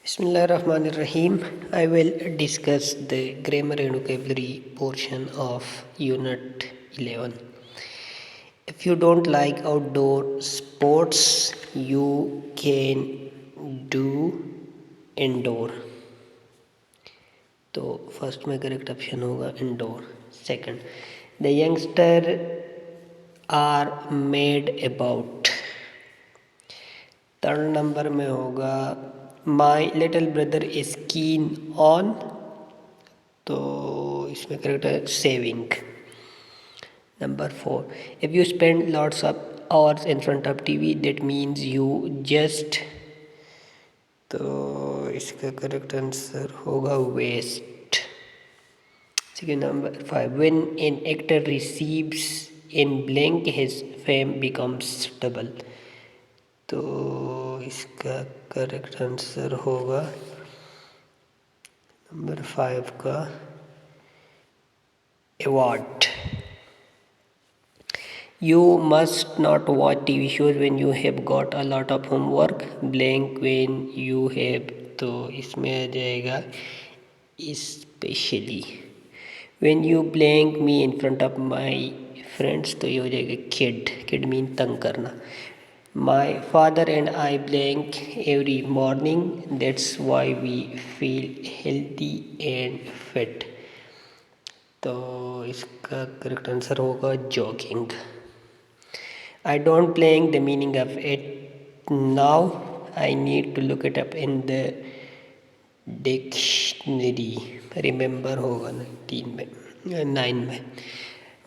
Bismillahirrahmanirrahim. I will discuss the grammar and vocabulary portion of Unit 11. If you don't like outdoor sports, you can do indoor. तो first में correct option होगा indoor. Second, the youngster are made about. Third number में होगा my little brother is keen on. तो इसमें correct है saving. Number 4, if you spend lots of hours in front of TV that means you just. तो इसका correct answer होगा waste. Second number 5, when an actor receives in blank his fame becomes double. तो इसका correct answer होगा number 5 का award. You must not watch TV shows when you have got a lot of homework. Blank when you have. तो इसमें आ जाएगा especially. When you blank me in front of my friends. तो ये हो जाएगा kid. Kid mean तंग करना. My father and I blank every morning. That's why we feel healthy and fit. तो इसका करेक्ट आंसर होगा jogging. I don't playing the meaning of it now. I need to look it up in the dictionary. Remember होगा 9 में.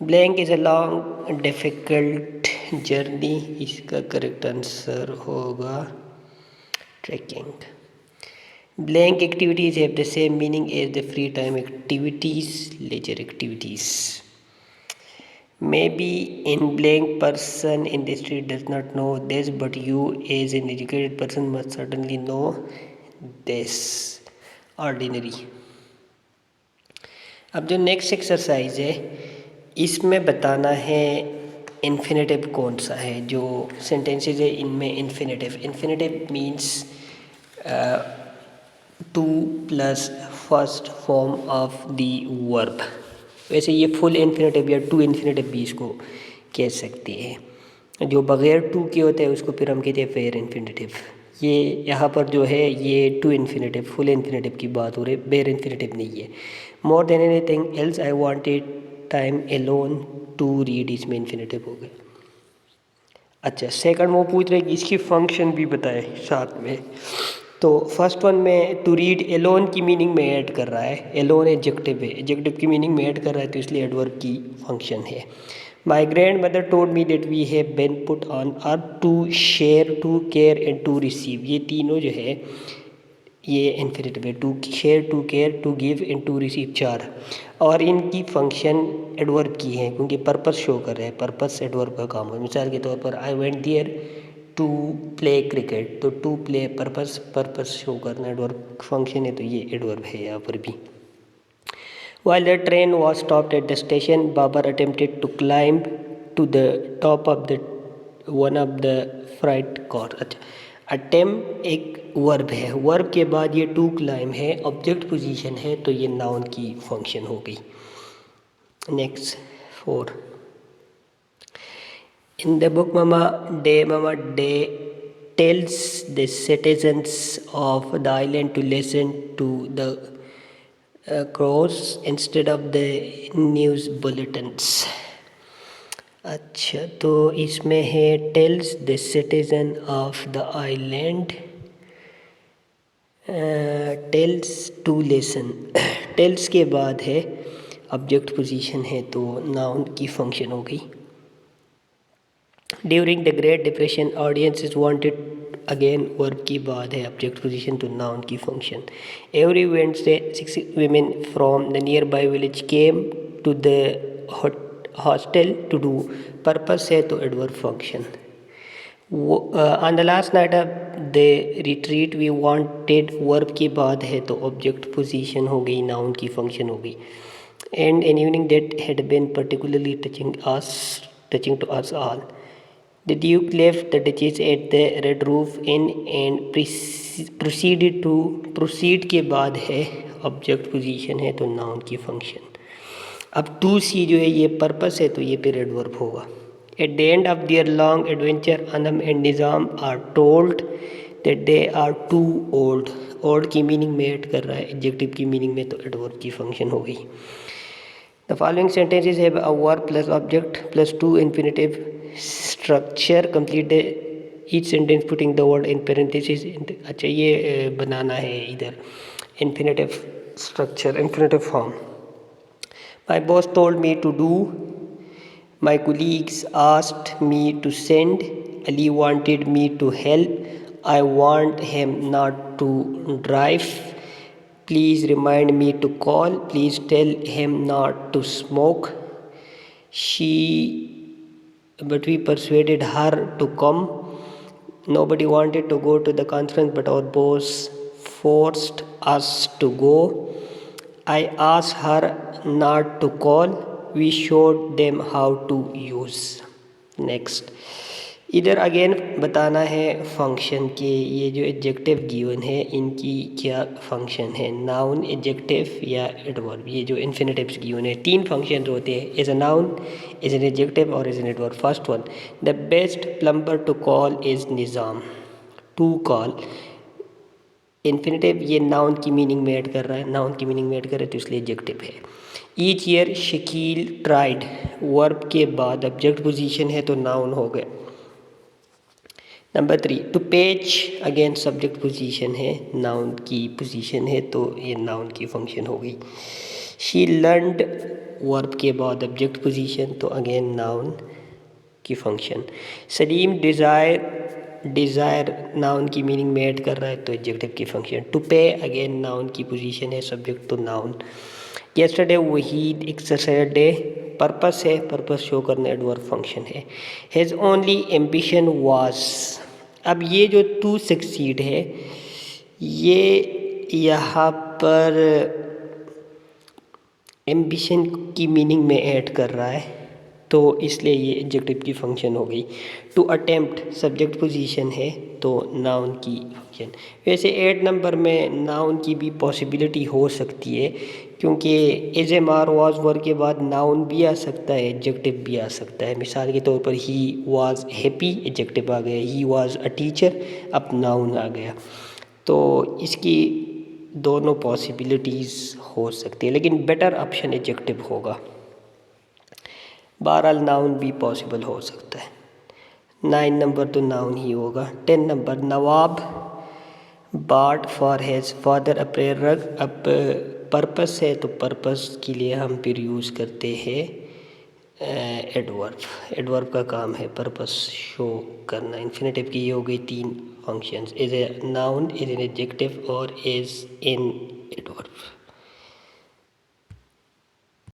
Blank is a long difficult journey. इसका correct answer होगा trekking. Blank activities have the same meaning as the free time activities, leisure activities. Maybe in blank person in the street does not know this, but you as an educated person must certainly know this. Ordinary. अब जो next exercise है इसमें बताना है infinitive कौन सा है. जो सेंटेंसेज है इनमें infinitive means two plus first form of the verb. वैसे ये फुल इन्फिनेटिव या टू इन्फिनेटिव भी इसको कह सकते हैं. जो बग़ैर टू के होते हैं उसको फिर हम कहते हैं फेयर इन्फिनेटिव. ये यहाँ पर जो है ये टू इन्फिनेटिव फुल इन्फिनेटिव की बात हो रही है, बेयर इन्फिनेटिव नहीं है. More than anything else I wanted time alone to read, इसमें इन्फिनेटिव हो गया. अच्छा, सेकंड वो पूछ रहे कि इसकी फंक्शन भी बताए साथ में. तो फर्स्ट वन में टू रीड एलोन की मीनिंग में ऐड कर रहा है. एलोन एडजेक्टिव है, एडजेक्टिव की मीनिंग में ऐड कर रहा है तो इसलिए एडवर्ब की फंक्शन है. My grandmother told me that we have been put on earth to share, to care and to receive. ये तीनों जो है ये इन्फिनेटिव है. To share, to care, to give and to receive 4. और इनकी फंक्शन एडवर्ब की है क्योंकि पर्पस शो कर रहे हैं. पर्पस एडवर्ब का काम है. मिसाल के तौर पर I went there to play cricket. तो टू प्ले पर्पस शो करना एडवर्ब फंक्शन है तो ये एडवर्ब है यहाँ पर भी. While the train was stopped at the station, Babar attempted to climb to the top of the one of the freight car. अच्छा, अटेम्प्ट एक वर्ब है. वर्ब के बाद ये टू क्लाइम है, ऑब्जेक्ट पोजीशन है तो ये नाउन की फंक्शन हो गई. Next 4. In the book Mama Day tells the citizens of the island to listen to the crows instead of the news bulletins. अच्छा, तो इसमें है tells the citizen of the island tells to listen. tells के बाद है object position है तो noun की फंक्शन हो गई. During the great depression audiences wanted, again verb की बात है ऑब्जेक्ट पोजीशन तो नाउन की function. Every Wednesday 6 women from the nearby village came to the hostel to do. Purpose है तो adverb function. On the last night of the retreat we wanted, verb की बात है तो object position हो गई, noun की function हो गई. And an evening that had been particularly touching to us all. The duke left the duchess at the Red Roof Inn and proceeded to, proceed के बाद है ऑब्जेक्ट पोजीशन है तो नाउन की फंक्शन। अब टू सी जो है ये पर्पस है तो ये पे एडवर्ब होगा। At the end of their long adventure Anam and Nizam are told that they are too old. Old की मीनिंग में ऐड कर रहा है, एडजेक्टिव की मीनिंग में तो एडवर्ब की फंक्शन हो गई। The following sentences have a verb plus object plus to infinitive structure. Complete each sentence putting the word in parenthesis. अच्छा ये बनाना है इधर infinitive structure, infinitive form. My boss told me to do, my colleagues asked me to send, Ali wanted me to help, I want him not to drive, please remind me to call, please tell him not to smoke, but we persuaded her to come, nobody wanted to go to the conference but our boss forced us to go, I asked her not to call, we showed them how to use. Next इधर again बताना है function के ये जो adjective given है इनकी क्या function है, नाउन, एडजेक्टिव या एडवर्ब। ये जो इन्फिनेटिव्स गिवन है तीन फंक्शन होते हैं, as a noun, as an adjective और as an adverb. First one, the best plumber to call is Nizam. To call infinitive ये नाउन की मीनिंग में ऐड कर रहा है, नाउन की मीनिंग में ऐड कर रहा है तो इसलिए एडजेक्टिव है। Each year Shakeel tried, verb के बाद ऑब्जेक्ट पोजीशन है तो नाउन हो गया। नंबर 3, टू पेच अगेन सब्जेक्ट पोजीशन है, नाउन की पोजीशन है तो ये नाउन की फंक्शन हो गई। शी लर्नड वर्ब के बाद ऑब्जेक्ट पोजीशन तो अगेन नाउन की फंक्शन। सलीम डिज़ायर नाउन की मीनिंग में ऐड कर रहा है तो एडजेक्टिव की फंक्शन। टू पे अगेन नाउन की पोजीशन है, सब्जेक्ट तो noun. Yesterday Waheed exercise day, purpose है, पर्पस शो करना एडवर्ब फंक्शन है। हिज ओनली एम्बिशन वाज, अब ये जो टू सक्सीड है ये यहाँ पर एम्बिशन की मीनिंग में ऐड कर रहा है तो इसलिए ये एडजेक्टिव की फंक्शन हो गई। टू अटेम्प्ट सब्जेक्ट पोजीशन है तो नाउन की फंक्शन। वैसे 8 नंबर में नाउन की भी पॉसिबिलिटी हो सकती है क्योंकि is am are was word के बाद नाउन भी आ सकता है, एडजेक्टिव भी आ सकता है। मिसाल के तौर पर ही वाज हैप्पी, एडजेक्टिव आ गया। ही वाज अ टीचर, अब नाउन आ गया। तो इसकी दोनों पॉसिबिलिटीज़ हो सकती है लेकिन बेटर ऑप्शन एडजेक्टिव होगा। बहरहाल नाउन भी पॉसिबल हो सकता है। 9 नंबर तो नाउन ही होगा। 10 नंबर, नवाब बाट for his father a prayer रग। अब पर्पस है तो पर्पस के लिए हम फिर यूज़ करते हैं एडवर्ब। एडवर्ब का काम है पर्पस शो करना। इन्फिनेटिव की ये हो गई 3 functions, as a noun, as an adjective और एज एन एडवर्ब।